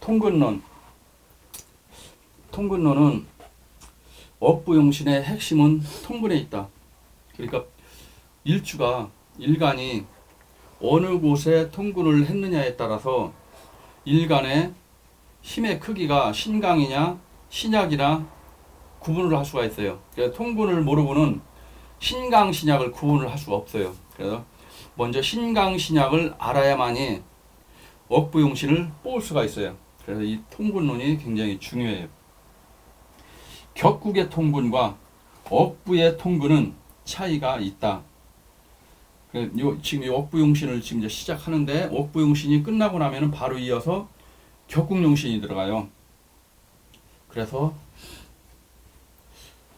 통근론. 통근론은 억부용신의 핵심은 통근에 있다. 그러니까 일간이 어느 곳에 통근을 했느냐에 따라서 일간의 힘의 크기가 신강이냐 신약이나 구분을 할 수가 있어요. 그래서 통근을 모르고는 신강 신약을 구분을 할 수가 없어요. 그래서 먼저 신강 신약을 알아야만이 억부용신을 뽑을 수가 있어요. 그래서 이 통근론이 굉장히 중요해요. 격국의 통근과 억부의 통근은 차이가 있다. 지금 이 억부용신을 지금 이제 시작하는데, 억부용신이 끝나고 나면은 바로 이어서 격국용신이 들어가요. 그래서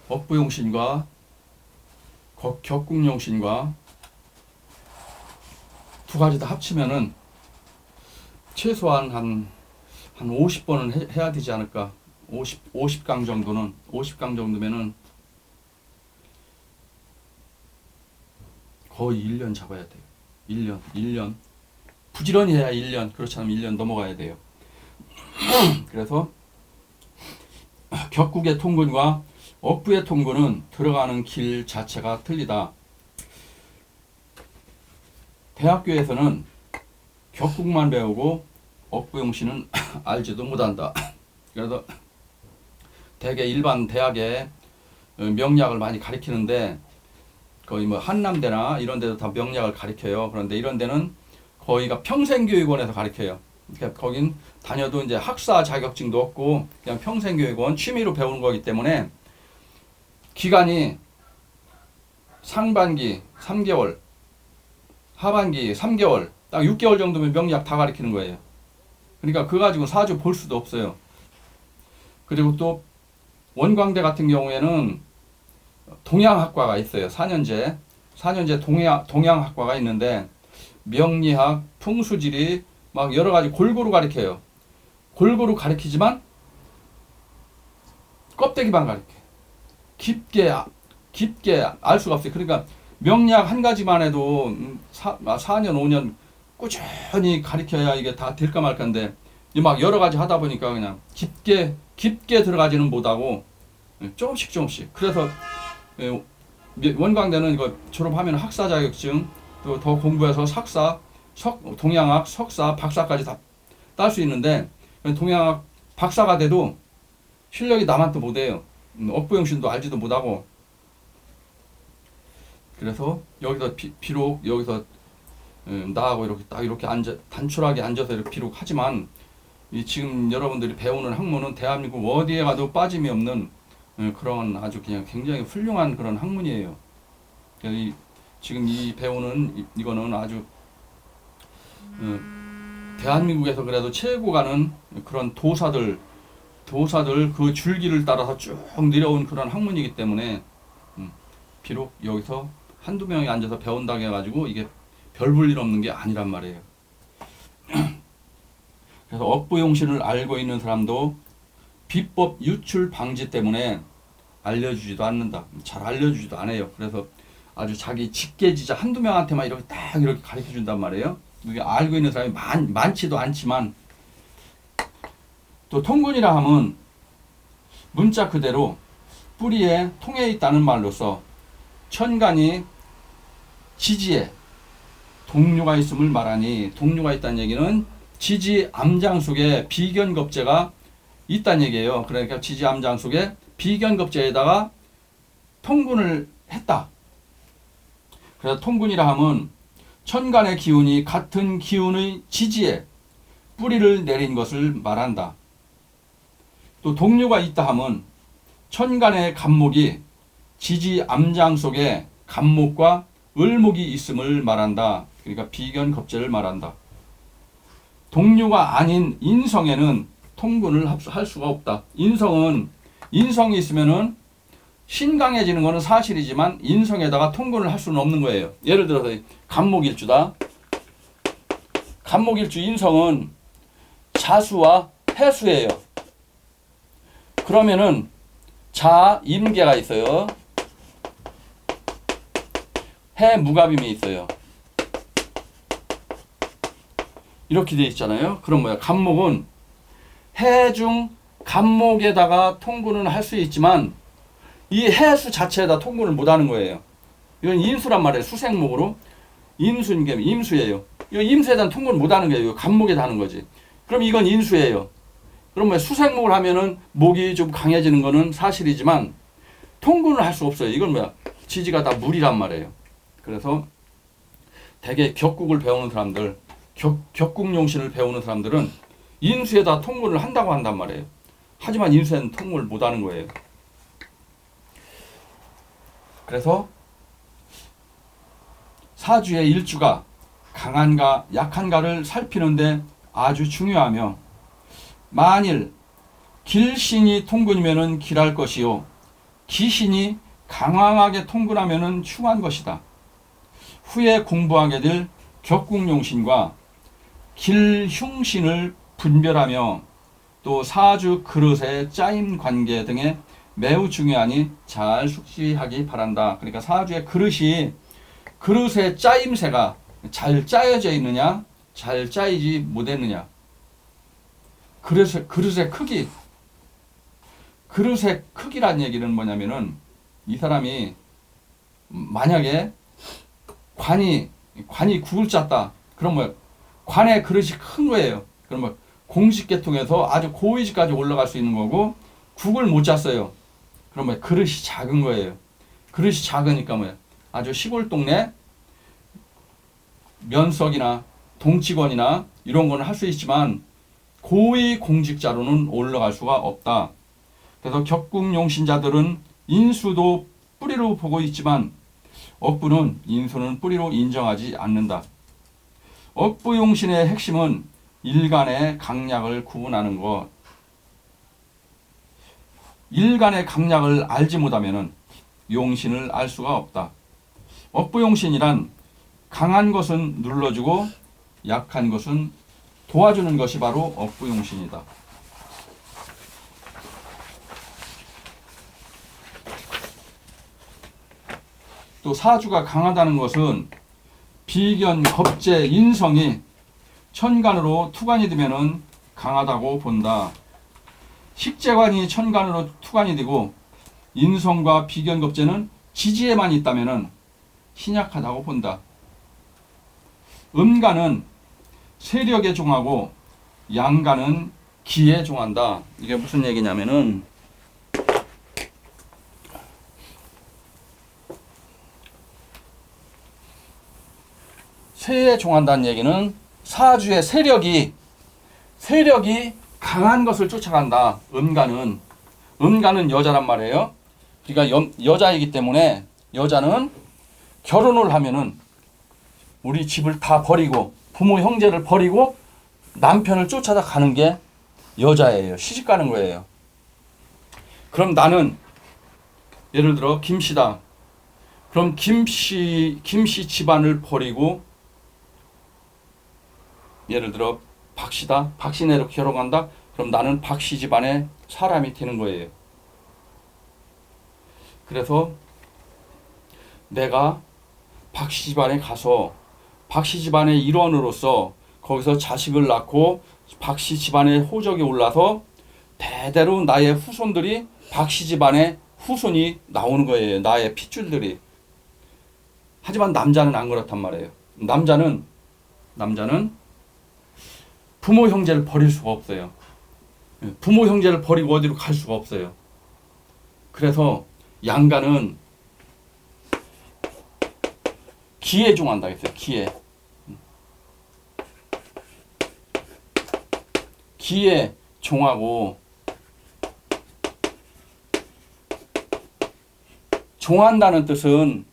억부용신과 격국용신과 두 가지 다 합치면은 최소한 한 50번은 해야 되지 않을까. 50강 정도는, 50강 정도면은 거의 1년 잡아야 돼요. 1년. 부지런히 해야 1년. 그렇지 않으면 1년 넘어가야 돼요. 그래서 격국의 통근과 억부의 통근은 들어가는 길 자체가 틀리다. 대학교에서는 격국만 배우고 억부용신은 알지도 못한다. 그래서 대개 일반 대학에 명리학을 많이 가르치는데, 거의 뭐 한남대나 이런 데도 다 명리학을 가르쳐요. 그런데 이런 데는 거의가 평생교육원에서 가르쳐요. 그러니까 거긴 다녀도 이제 학사 자격증도 없고 그냥 평생교육원 취미로 배우는 거기 때문에 기간이 상반기 3개월, 하반기 3개월, 딱 6개월 정도면 명리학 다 가르치는 거예요. 그러니까 그거 가지고 사주 볼 수도 없어요. 그리고 또 원광대 같은 경우에는 동양학과가 있어요. 4년제 동양학과가 있는데 명리학, 풍수지리 막 여러 가지 골고루 가르쳐요. 골고루 가르치지만 껍데기만 가르쳐. 깊게 알 수가 없어요. 그러니까 명리학 한 가지만 해도 4년, 5년 꾸준히 가르쳐야 이게 다 될까 말까인데 막 여러 가지 하다 보니까 그냥 깊게 들어가지는 못하고 조금씩. 그래서 원광대는 이거 졸업하면 학사 자격증, 또 더 공부해서 석사, 동양학, 석사, 박사까지 다 딸 수 있는데, 동양학 박사가 돼도 실력이 남한테 못해요. 억부용신도 알지도 못하고. 그래서 여기서 비록 여기서 나하고 이렇게 딱 이렇게 단촐하게 앉아서 이렇게 비록 하지만, 이 지금 여러분들이 배우는 학문은 대한민국 어디에 가도 빠짐이 없는 그런 아주 그냥 굉장히 훌륭한 그런 학문이에요. 지금 이 배우는 이거는 아주 대한민국에서 그래도 최고 가는 그런 도사들 그 줄기를 따라서 쭉 내려온 그런 학문이기 때문에 비록 여기서 한두 명이 앉아서 배운다고 해가지고 이게 별 볼 일 없는 게 아니란 말이에요. 그래서 억부용신을 알고 있는 사람도 비법 유출 방지 때문에 알려주지도 않는다. 잘 알려주지도 않아요. 그래서 아주 자기 직계지자 한두 명한테만 이렇게 딱 이렇게 가르쳐 준단 말이에요. 이게 알고 있는 사람이 많지도 않지만, 또 통근이라 하면 문자 그대로 뿌리에 통에 있다는 말로서 천간이 지지에 동류가 있음을 말하니, 동류가 있다는 얘기는 지지 암장 속에 비견겁제가 있다는 얘기예요. 그러니까 지지 암장 속에 비견겁제에다가 통근을 했다. 그래서 통근이라 하면 천간의 기운이 같은 기운의 지지에 뿌리를 내린 것을 말한다. 또 동류가 있다 하면 천간의 간목이 지지 암장 속에 간목과 을목이 있음을 말한다. 그러니까 비견겁제를 말한다. 동류가 아닌 인성에는 통근을 할 수가 없다. 인성이 있으면은 신강해지는 것은 사실이지만 인성에다가 통근을 할 수는 없는 거예요. 예를 들어서 간목일주다. 간목일주 인성은 자수와 해수예요. 그러면은 자임계가 있어요. 해무갑임이 있어요. 이렇게 돼 있잖아요. 그럼 뭐야? 간목은 해중 간목에다가 통근은 할 수 있지만 이 해수 자체에다 통근을 못하는 거예요. 이건 인수란 말이에요. 수생목으로 인수인 게 임수예요. 이거 임수에 대한 통근을 못하는 거예요. 간목에다 하는 거지. 그럼 이건 인수예요. 그러면 수생목을 하면은 목이 좀 강해지는 거는 사실이지만 통근을 할 수 없어요. 이건 뭐야? 지지가 다 물이란 말이에요. 그래서 대개 격국을 배우는 사람들, 격국용신을 배우는 사람들은 인수에다 통근을 한다고 한단 말이에요. 하지만 인수에는 통근을 못하는 거예요. 그래서 사주의 일주가 강한가 약한가를 살피는데 아주 중요하며, 만일 길신이 통근이면은 길할 것이요 기신이 강황하게 통근하면은 충한 것이다. 후에 공부하게 될 격국용신과 길흉신을 분별하며 또 사주 그릇의 짜임 관계 등에 매우 중요하니 잘 숙지하기 바란다. 그러니까 사주의 그릇의 짜임새가 잘 짜여져 있느냐, 잘 짜이지 못했느냐. 그릇의 크기란 얘기는 뭐냐면은, 이 사람이 만약에 관이 국을 짰다. 그럼 뭐 관의 그릇이 큰 거예요. 그럼 뭐 공식계통에서 아주 고위직까지 올라갈 수 있는 거고, 국을 못 짰어요. 그러면 그릇이 작은 거예요. 그릇이 작으니까 뭐 아주 시골 동네 면석이나 동직원이나 이런 거는 할 수 있지만 고위 공직자로는 올라갈 수가 없다. 그래서 격국용신자들은 인수도 뿌리로 보고 있지만 억부는 인수는 뿌리로 인정하지 않는다. 억부용신의 핵심은 일간의 강약을 구분하는 것. 일간의 강약을 알지 못하면 용신을 알 수가 없다. 억부용신이란 강한 것은 눌러주고 약한 것은 도와주는 것이 바로 억부용신이다. 또 사주가 강하다는 것은 비견, 겁재, 인성이 천간으로 투간이 되면 강하다고 본다. 식재관이 천간으로 투간이 되고 인성과 비견, 겁재는 지지에만 있다면 신약하다고 본다. 음간은 세력에 종하고 양간은 기에 종한다. 이게 무슨 얘기냐면은, 세에 종한다는 얘기는 사주의 세력이 강한 것을 쫓아간다. 음간은 여자란 말이에요. 그러니까 여자이기 때문에 여자는 결혼을 하면은 우리 집을 다 버리고 부모 형제를 버리고 남편을 쫓아다 가는 게 여자예요. 시집 가는 거예요. 그럼 나는 예를 들어 김씨다. 그럼 김씨 집안을 버리고 예를 들어 박씨다. 박씨네로 결혼한다. 그럼 나는 박씨 집안의 사람이 되는 거예요. 그래서 내가 박씨 집안에 가서 박씨 집안의 일원으로서 거기서 자식을 낳고 박씨 집안의 호적이 올라서 대대로 나의 후손들이 박씨 집안의 후손이 나오는 거예요. 나의 핏줄들이. 하지만 남자는 안 그렇단 말이에요. 남자는 부모 형제를 버릴 수가 없어요. 부모 형제를 버리고 어디로 갈 수가 없어요. 그래서 양가는 기에 종한다 했어요. 기에 종하고, 종한다는 뜻은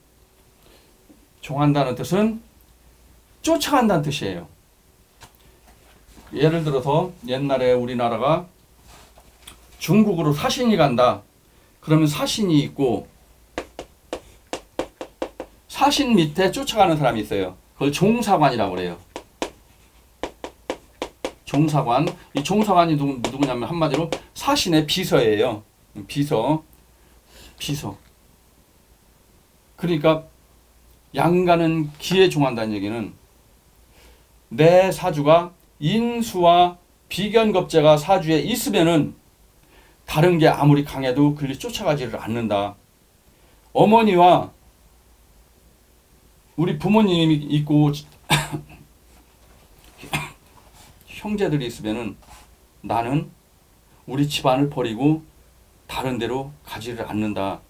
쫓아간다는 뜻이에요. 예를 들어서 옛날에 우리나라가 중국으로 사신이 간다. 그러면 사신이 있고 사신 밑에 쫓아가는 사람이 있어요. 그걸 종사관이라고 그래요. 종사관. 이 종사관이 누구냐면 한마디로 사신의 비서예요. 비서. 그러니까 양가는 기에 종한다는 얘기는 내 사주가 인수와 비견겁제가 사주에 있으면은 다른 게 아무리 강해도 그리 쫓아가지를 않는다. 어머니와 우리 부모님이 있고 형제들이 있으면은 나는 우리 집안을 버리고 다른 데로 가지를 않는다.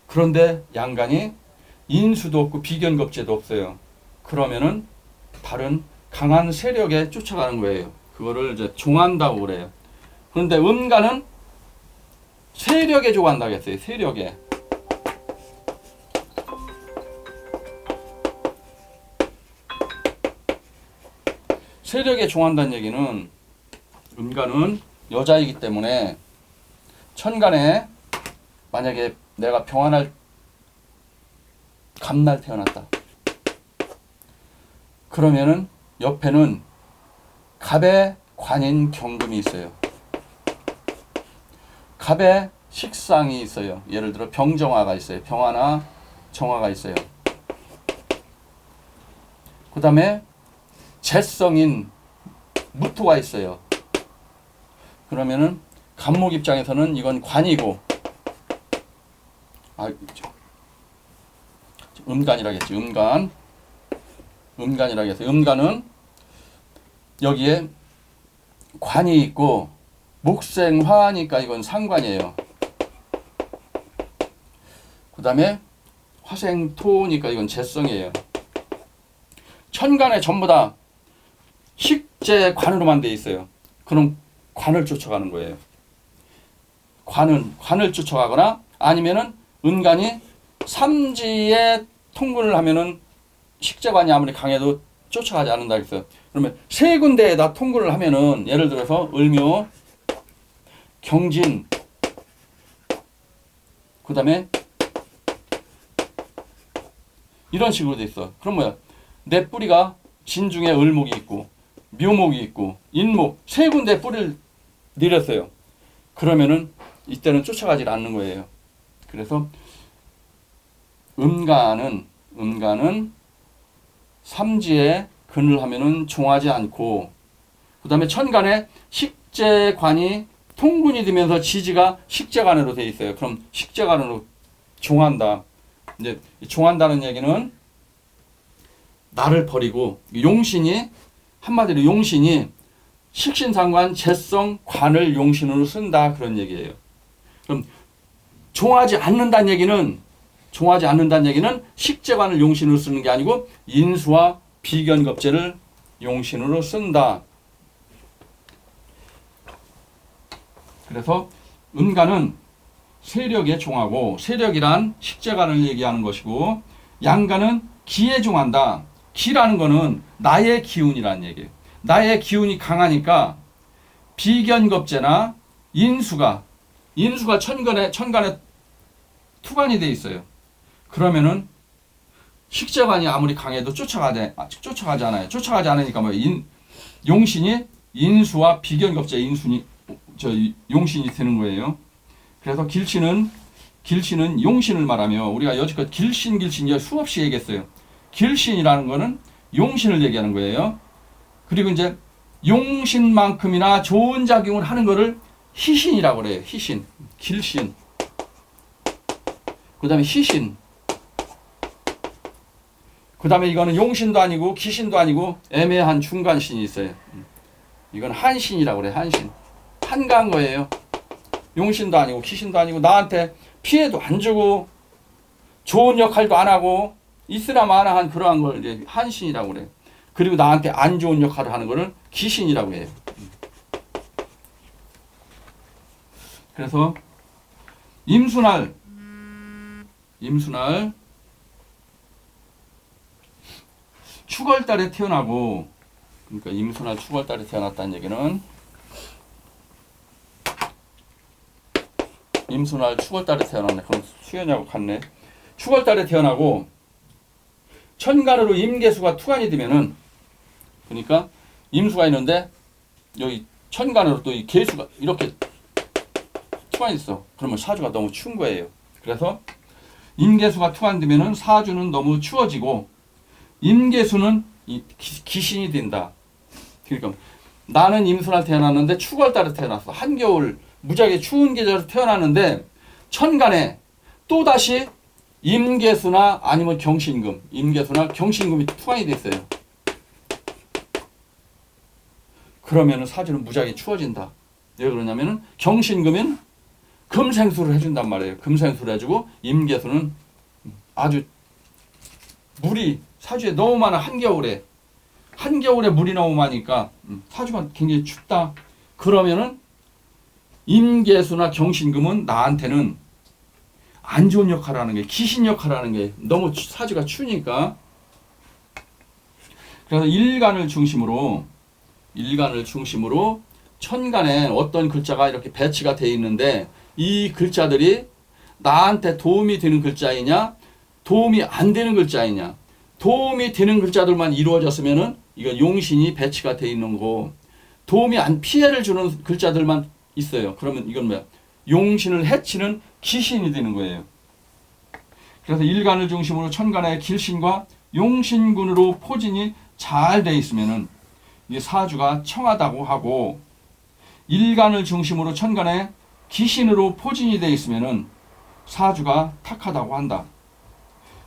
그런데 양간이 인수도 없고 비견겁제도 없어요. 그러면은 다른 강한 세력에 쫓아가는 거예요. 그거를 이제 종한다고 그래요. 그런데 음간은 세력에 종한다고 했어요. 세력에. 세력에 종한다는 얘기는 음간은 여자이기 때문에 천간에 만약에 내가 병환할 갑날 태어났다. 그러면은 옆에는 갑의 관인 경금이 있어요. 갑의 식상이 있어요. 예를 들어 병정화가 있어요. 병화나 정화가 있어요. 그 다음에 재성인 무토가 있어요. 그러면은 갑목 입장에서는 이건 관이고, 음간이라겠지. 음간이라겠어요. 음간은 여기에 관이 있고 목생화니까 이건 상관이에요. 그 다음에 화생토니까 이건 재성이에요. 천간에 전부 다 식재관으로만 돼 있어요. 그럼 관을 쫓아가는 거예요. 관을 쫓아가거나 아니면은 음간이 삼지에 통근을 하면은 식재관이 아무리 강해도 쫓아가지 않는다 그랬어요. 그러면 세 군데에다 통근을 하면은 예를 들어서 을묘, 경진, 그 다음에 이런 식으로 돼 있어. 그럼 뭐야? 내 뿌리가 진중에 을목이 있고 묘목이 있고 인목 세 군데 뿌리를 내렸어요. 그러면은 이때는 쫓아가지 않는 거예요. 그래서 음간은 삼지에 근을 하면은 종하지 않고, 그 다음에 천간에 식재관이 통군이 되면서 지지가 식재관으로 돼 있어요. 그럼 식재관으로 종한다. 이제 종한다는 얘기는 나를 버리고 용신이 한마디로 용신이 식신상관 재성 관을 용신으로 쓴다 그런 얘기예요. 그럼 종하지 않는다는 얘기는 식재관을 용신으로 쓰는 게 아니고 인수와 비견겁제를 용신으로 쓴다. 그래서 음간은 세력에 종하고, 세력이란 식재관을 얘기하는 것이고, 양간은 기에 종한다. 기라는 거는 나의 기운이라는 얘기예요. 나의 기운이 강하니까 비견겁제나 인수가 천간에 투관이 돼 있어요. 그러면은 식재관이 아무리 강해도 쫓아가지 않아요. 쫓아가지 않으니까 뭐 용신이 인수와 비견겁제 용신이 되는 거예요. 그래서 길신은 용신을 말하며, 우리가 여지껏 길신 수없이 얘기했어요. 길신이라는 거는 용신을 얘기하는 거예요. 그리고 이제 용신만큼이나 좋은 작용을 하는 거를 희신이라고 그래요. 희신, 길신. 그 다음에 희신. 그 다음에 이거는 용신도 아니고 기신도 아니고 애매한 중간신이 있어요. 이건 한신이라고 그래요. 한신. 한가한 거예요. 용신도 아니고 기신도 아니고 나한테 피해도 안 주고 좋은 역할도 안 하고 있으나 마나한 그러한 걸 이제 한신이라고 그래요. 그리고 나한테 안 좋은 역할을 하는 거를 기신이라고 해요. 그래서 임수날 축월달에 태어나고, 그러니까 임수날 축월달에 태어났다는 얘기는 임수날 축월달에 태어났네. 그럼 수연이하고 같네. 축월달에 태어나고 천간으로 임계수가 투간이 되면은, 그러니까 임수가 있는데 여기 천간으로 또 이 계수가 이렇게 투간이 있어. 그러면 사주가 너무 추운 거예요. 그래서 임계수가 투간되면은 사주는 너무 추워지고 임계수는 기신이 된다. 그러니까 나는 임순월 태어났는데 추월달에 태어났어. 한겨울 무지하게 추운 계절에 태어났는데 천간에 또다시 임계수나 아니면 경신금, 임계수나 경신금이 투관이 됐어요. 그러면은 사주는 무지하게 추워진다. 왜 그러냐면은 경신금은 금생수를 해준단 말이에요. 금생수를 해주고 임계수는 아주 물이 사주에 너무 많아. 한겨울에 물이 너무 많으니까 사주가 굉장히 춥다. 그러면은 임계수나 경신금은 나한테는 안 좋은 역할을 하는 게, 귀신 역할을 하는 게 너무 사주가 추우니까. 그래서 일간을 중심으로 천간에 어떤 글자가 이렇게 배치가 되어 있는데 이 글자들이 나한테 도움이 되는 글자이냐 도움이 안 되는 글자이냐. 도움이 되는 글자들만 이루어졌으면은 이건 용신이 배치가 되어 있는 거고, 도움이 안 피해를 주는 글자들만 있어요. 그러면 이건 뭐야? 용신을 해치는 기신이 되는 거예요. 그래서 일간을 중심으로 천간에 길신과 용신군으로 포진이 잘 돼 있으면은 이 사주가 청하다고 하고, 일간을 중심으로 천간에 기신으로 포진이 돼 있으면은 사주가 탁하다고 한다.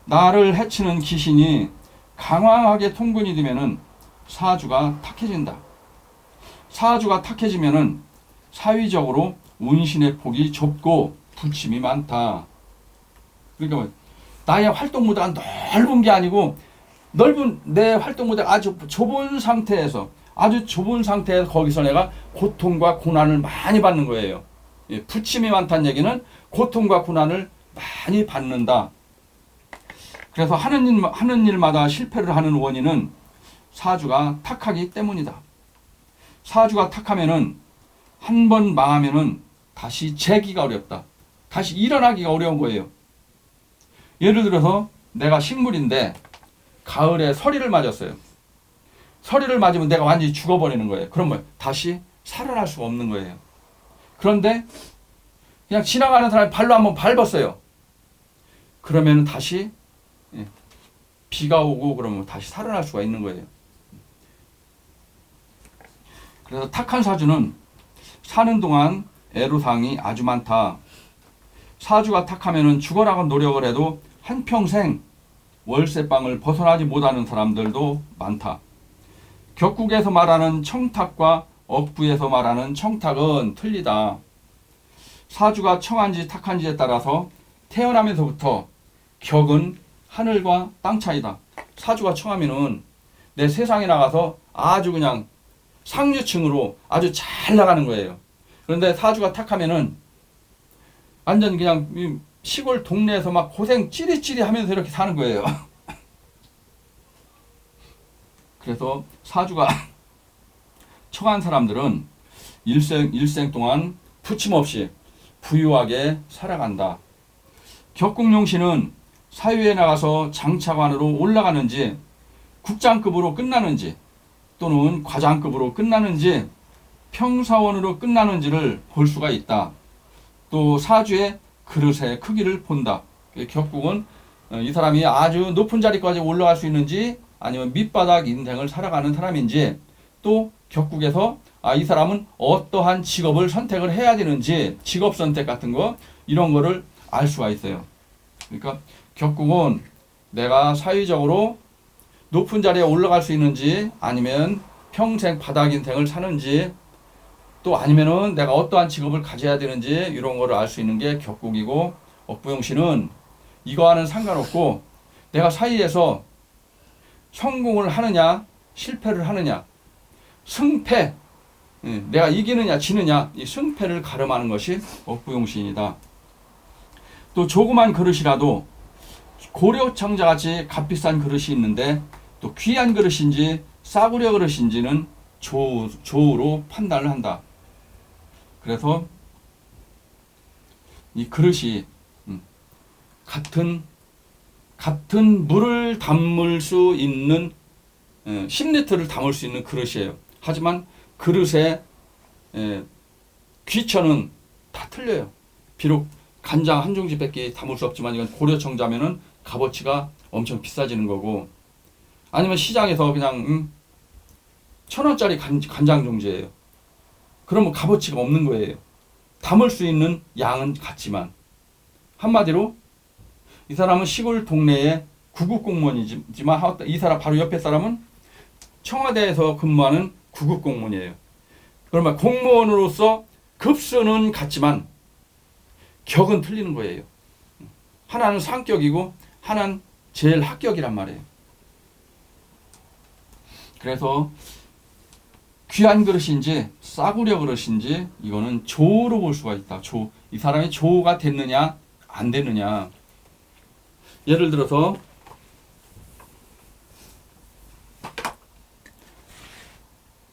나를 해치는 기신이 강황하게 통근이 되면은 사주가 탁해진다. 사주가 탁해지면은 사위적으로 운신의 폭이 좁고 부침이 많다. 그러니까 뭐 나의 활동 무대가 넓은 게 아니고 넓은 내 활동 무대가 아주 좁은 상태에서 거기서 내가 고통과 고난을 많이 받는 거예요. 예, 부침이 많다는 얘기는 고통과 고난을 많이 받는다. 그래서 하는 일마다 실패를 하는 원인은 사주가 탁하기 때문이다. 사주가 탁하면은 한 번 망하면은 다시 재기가 어렵다. 다시 일어나기가 어려운 거예요. 예를 들어서 내가 식물인데 가을에 서리를 맞았어요. 서리를 맞으면 내가 완전히 죽어버리는 거예요. 그럼 뭐 다시 살아날 수가 없는 거예요. 그런데 그냥 지나가는 사람이 발로 한번 밟았어요. 그러면 다시 비가 오고 그러면 다시 살아날 수가 있는 거예요. 그래서 탁한 사주는 사는 동안 애로사항이 아주 많다. 사주가 탁하면은 죽어나간 노력을 해도 한평생 월세방을 벗어나지 못하는 사람들도 많다. 격국에서 말하는 청탁과 억부에서 말하는 청탁은 틀리다. 사주가 청한지 탁한지에 따라서 태어나면서부터 격은 하늘과 땅 차이다. 사주가 청하면은 내 세상에 나가서 아주 그냥 상류층으로 아주 잘 나가는 거예요. 그런데 사주가 탁하면은 완전 그냥 시골 동네에서 막 고생 찌리찌리 하면서 이렇게 사는 거예요. 그래서 사주가 청한 사람들은 일생 동안 부침없이 부유하게 살아간다. 격국용신은 사회에 나가서 장차관으로 올라가는지 국장급으로 끝나는지 또는 과장급으로 끝나는지 평사원으로 끝나는지를 볼 수가 있다. 또 사주의 그릇의 크기를 본다. 격국은 이 사람이 아주 높은 자리까지 올라갈 수 있는지 아니면 밑바닥 인생을 살아가는 사람인지, 또 격국에서 이 사람은 어떠한 직업을 선택을 해야 되는지 직업 선택 같은 거 이런 거를 알 수가 있어요. 그러니까 격국은 내가 사회적으로 높은 자리에 올라갈 수 있는지 아니면 평생 바닥 인생을 사는지 또 아니면은 내가 어떠한 직업을 가져야 되는지 이런 거를 알 수 있는 게 격국이고, 억부용신은 이거와는 상관없고 내가 사이에서 성공을 하느냐 실패를 하느냐 승패, 내가 이기느냐 지느냐 이 승패를 가름하는 것이 억부용신이다. 또 조그만 그릇이라도 고려청자같이 값비싼 그릇이 있는데 또 귀한 그릇인지 싸구려 그릇인지는 조우로 판단을 한다. 그래서 이 그릇이 같은 물을 담을 수 있는 10리터를 담을 수 있는 그릇이에요. 하지만 그릇의 귀천은 다 틀려요. 비록 간장 한 종지밖에 담을 수 없지만 이건 고려청자면은 값어치가 엄청 비싸지는 거고, 아니면 시장에서 그냥 1,000원짜리 간장 종지예요. 그러면 값어치가 없는 거예요. 담을 수 있는 양은 같지만 한마디로 이 사람은 시골 동네에 구급 공무원이지만 이 사람 바로 옆에 사람은 청와대에서 근무하는 구급 공무원이에요. 그러면 공무원으로서 급수는 같지만 격은 틀리는 거예요. 하나는 상격이고 하나는 제일 합격이란 말이에요. 그래서 귀한 그릇인지 싸구려 그릇인지 이거는 조로 볼 수가 있다. 조. 이 사람이 조가 됐느냐 안 됐느냐. 예를 들어서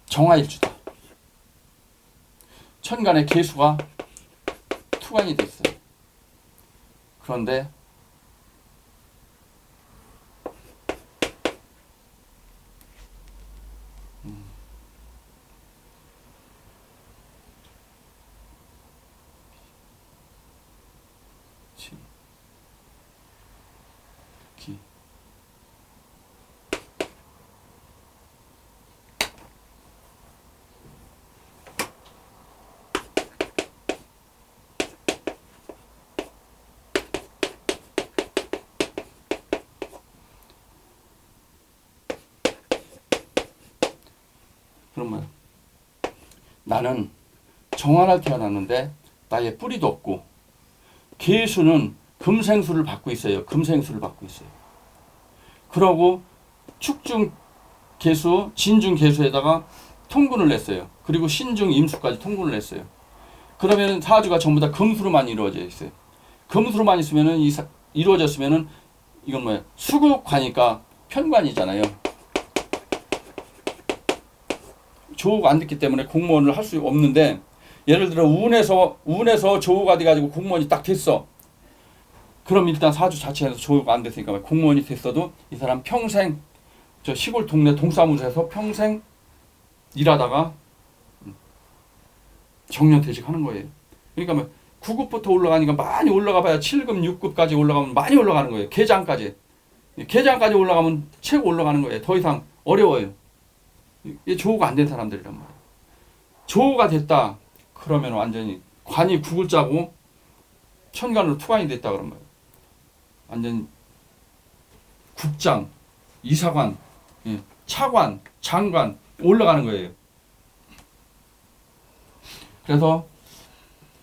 정화일주다. 천간에 계수가 투간이 됐어요. 그런데 기. 그러면 나는 정화날 태어났는데 나의 뿌리도 없고 계수는 금생수를 받고 있어요. 금생수를 받고 있어요. 그러고 축중 계수, 진중 계수에다가 통군을 냈어요. 그리고 신중 임수까지 통군을 냈어요. 그러면 사주가 전부 다 금수로만 이루어져 있어요. 금수로만 있으면은 이루어졌으면은 이건 뭐야? 수국하니까 편관이잖아요. 조우가 안 됐기 때문에 공무원을 할 수 없는데 예를 들어 운에서 조우가 돼가지고 공무원이 딱 됐어. 그럼 일단 사주 자체에서 조우가 안 됐으니까 공무원이 됐어도 이 사람 평생 저 시골 동네 동사무소에서 평생 일하다가 정년퇴직하는 거예요. 그러니까 뭐 9급부터 올라가니까 많이 올라가봐야 7급, 6급까지 올라가면 많이 올라가는 거예요. 계장까지 올라가면 최고 올라가는 거예요. 더 이상 어려워요. 이게 조우가 안 된 사람들이란 말이에요. 조우가 됐다 그러면 완전히 관이 국을 짜고 천간으로 투관이 됐다 그런 거예요. 완전히 국장, 이사관, 차관, 장관 올라가는 거예요. 그래서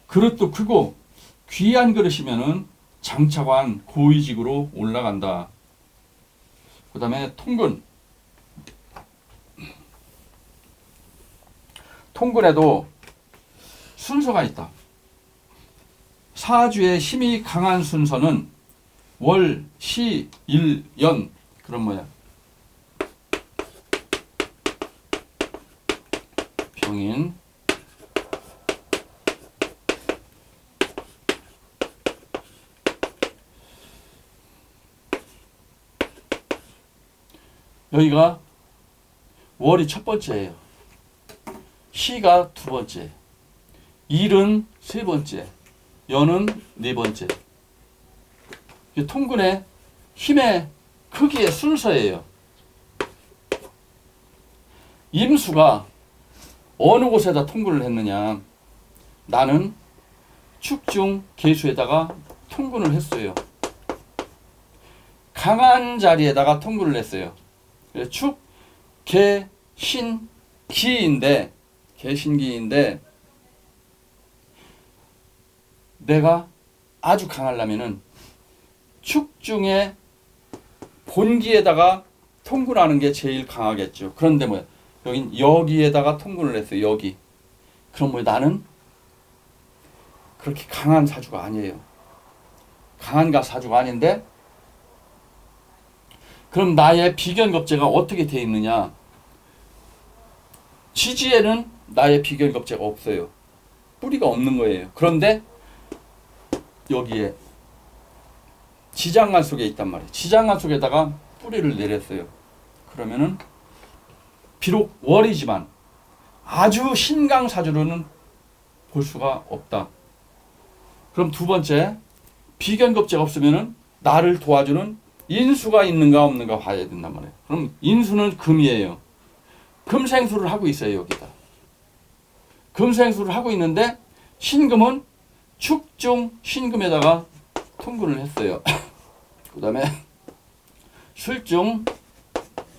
그릇도 크고 귀한 그릇이면은 장차관 고위직으로 올라간다. 그 다음에 통근에도 순서가 있다. 사주의 힘이 강한 순서는 월, 시, 일, 연 그런 모양. 병인, 여기가 월이 첫 번째예요. 시가 두 번째, 일은 세 번째, 연은 네 번째. 통근의 힘의 크기의 순서예요. 임수가 어느 곳에다 통근을 했느냐. 나는 축중 계수에다가 통근을 했어요. 강한 자리에다가 통근을 했어요. 축, 계, 신, 기인데 개신기인데 내가 아주 강하려면은 축중의 본기에다가 통근하는 게 제일 강하겠죠. 그런데 뭐야? 여긴 여기에다가 통근을 했어요. 여기. 그럼 뭐야? 나는 그렇게 강한 사주가 아니에요. 강한 사주가 아닌데 그럼 나의 비견겁제가 어떻게 돼 있느냐? 지지에는 나의 비견겁제가 없어요. 뿌리가 없는 거예요. 그런데 여기에 지장간 속에 있단 말이에요. 지장간 속에다가 뿌리를 내렸어요. 그러면은 비록 월이지만 아주 신강사주로는 볼 수가 없다. 그럼 두 번째, 비견겁제가 없으면은 나를 도와주는 인수가 있는가 없는가 봐야 된단 말이에요. 그럼 인수는 금이에요. 금생수를 하고 있어요. 여기다. 금생수를 하고 있는데 신금은 축중 신금에다가 통근을 했어요. 그 다음에 술중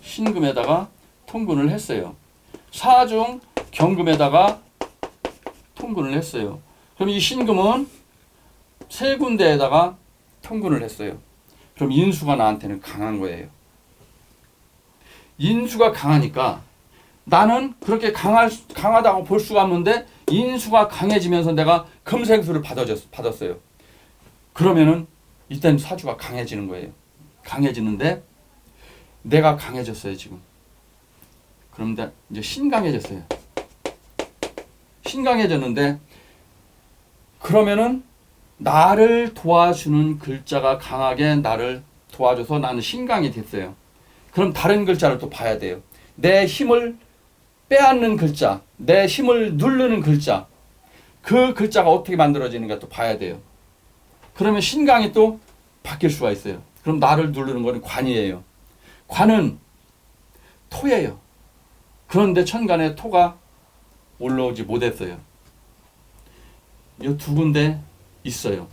신금에다가 통근을 했어요. 사중 경금에다가 통근을 했어요. 그럼 이 신금은 세 군데에다가 통근을 했어요. 그럼 인수가 나한테는 강한 거예요. 인수가 강하니까 나는 그렇게 강하다고 볼 수가 없는데 인수가 강해지면서 내가 금생수를 받았어요. 그러면은 이때는 사주가 강해지는 거예요. 강해지는데 내가 강해졌어요 지금. 그런데 이제 신강해졌어요. 신강해졌는데 그러면은 나를 도와주는 글자가 강하게 나를 도와줘서 나는 신강이 됐어요. 그럼 다른 글자를 또 봐야 돼요. 내 힘을 빼앗는 글자, 내 힘을 누르는 글자, 그 글자가 어떻게 만들어지는가 또 봐야 돼요. 그러면 신강이 또 바뀔 수가 있어요. 그럼 나를 누르는 거는 관이에요. 관은 토예요. 그런데 천간에 토가 올라오지 못했어요. 이 두 군데 있어요.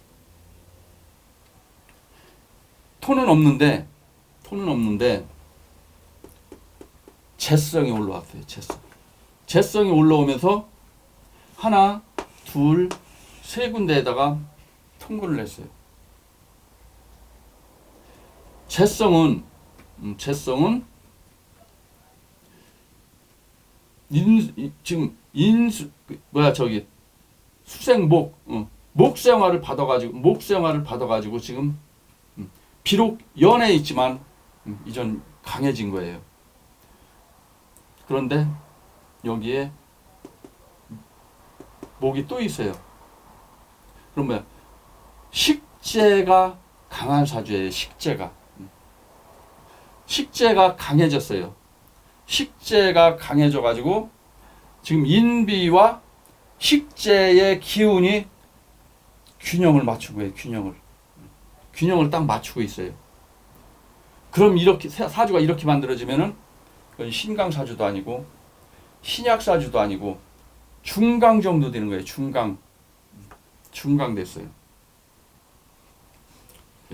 토는 없는데 재성이 올라왔어요. 재성이 올라오면서 하나, 둘, 세 군데에다가 통근을 했어요. 재성은 지금 수생목 목생화를 받아가지고 지금 비록 연해 있지만 이전 강해진 거예요. 그런데 여기에 목이 또 있어요. 그럼 뭐야? 식재가 강한 사주예요. 식재가 강해졌어요. 식재가 강해져가지고 지금 인비와 식재의 기운이 균형을 맞추고 해요. 균형을 딱 맞추고 있어요. 그럼 이렇게 사주가 이렇게 만들어지면은 신강 사주도 아니고 신약 사주도 아니고 중강 정도 되는 거예요. 중강 됐어요.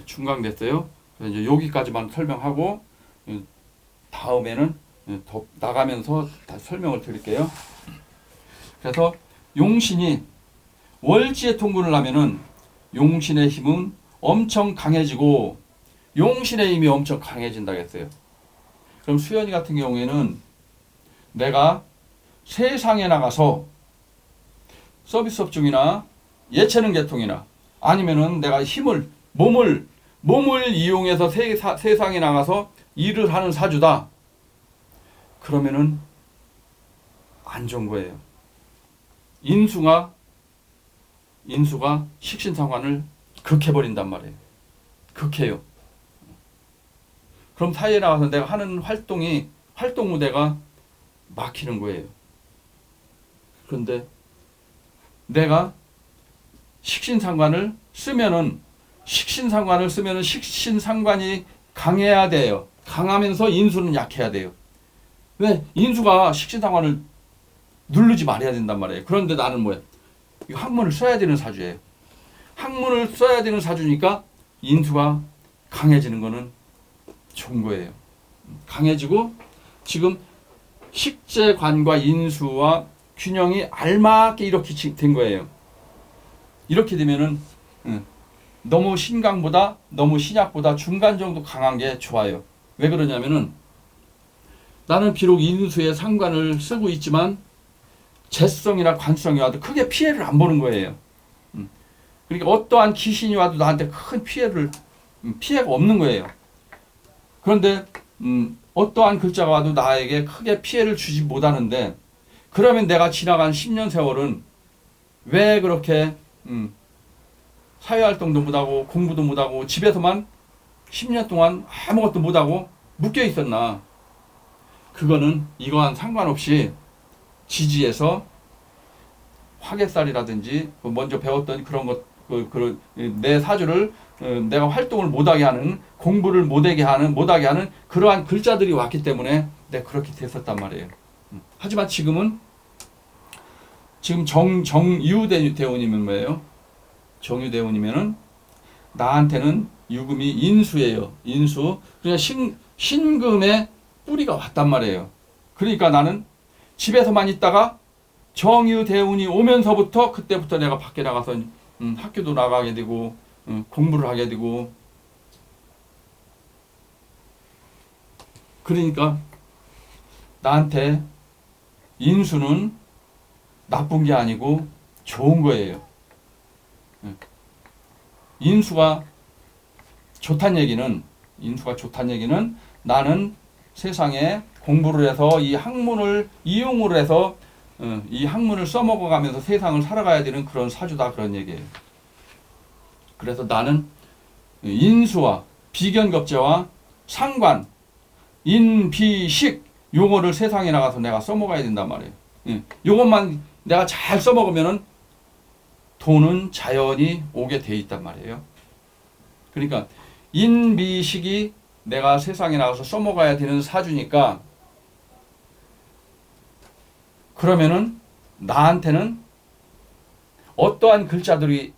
중강 됐어요. 그래서 이제 여기까지만 설명하고 다음에는 더 나가면서 다 설명을 드릴게요. 그래서 용신이 월지에 통근을 하면은 용신의 힘은 엄청 강해지고 용신의 힘이 엄청 강해진다고 했어요. 그럼 수연이 같은 경우에는 내가 세상에 나가서 서비스업종이나 예체능 계통이나 아니면은 내가 몸을 이용해서 세상에 나가서 일을 하는 사주다. 그러면은 안 좋은 거예요. 인수가 식신상관을 극해버린단 말이에요. 극해요. 그럼 사회에 나가서 내가 하는 활동 무대가 막히는 거예요. 그런데 내가 식신상관을 쓰면은 식신상관이 강해야 돼요. 강하면서 인수는 약해야 돼요. 왜? 인수가 식신상관을 누르지 말아야 된단 말이에요. 그런데 나는 뭐야? 이거 학문을 써야 되는 사주예요. 학문을 써야 되는 사주니까 인수가 강해지는 거는 좋은 거예요. 강해지고 지금 식재관과 인수와 균형이 알맞게 이렇게 된 거예요. 이렇게 되면은 너무 신강보다 너무 신약보다 중간 정도 강한 게 좋아요. 왜 그러냐면은 나는 비록 인수의 상관을 쓰고 있지만 재성이나 관성이 와도 크게 피해를 안 보는 거예요. 그러니까 어떠한 귀신이 와도 나한테 큰 피해가 없는 거예요. 그런데 어떠한 글자가 와도 나에게 크게 피해를 주지 못하는데 그러면 내가 지나간 10년 세월은 왜 그렇게 사회활동도 못하고 공부도 못하고 집에서만 10년 동안 아무것도 못하고 묶여 있었나. 그거는 이거와는 상관없이 지지에서 화개살이라든지 먼저 배웠던 그런 것, 내 사주를 내가 활동을 못하게 하는, 공부를 못하게 하는 그러한 글자들이 왔기 때문에 내가 그렇게 됐었단 말이에요. 하지만 지금 정유대원이면 뭐예요? 정유대원이면은 나한테는 유금이 인수예요. 인수. 그러니까 신금의 뿌리가 왔단 말이에요. 그러니까 나는 집에서만 있다가 정유대운이 오면서부터 그때부터 내가 밖에 나가서 학교도 나가게 되고 공부를 하게 되고 그러니까 나한테 인수는 나쁜 게 아니고 좋은 거예요. 인수가 좋다는 얘기는 나는 세상에 공부를 해서 이 학문을 이용을 해서 이 학문을 써먹어가면서 세상을 살아가야 되는 그런 사주다 그런 얘기예요. 그래서 나는 인수와 비견겁제와 상관, 인비식 요거를 세상에 나가서 내가 써먹어야 된단 말이에요. 요것만 내가 잘 써먹으면은 돈은 자연히 오게 돼 있단 말이에요. 그러니까 인비식이 내가 세상에 나가서 써먹어야 되는 사주니까 그러면은 나한테는 어떠한 글자들이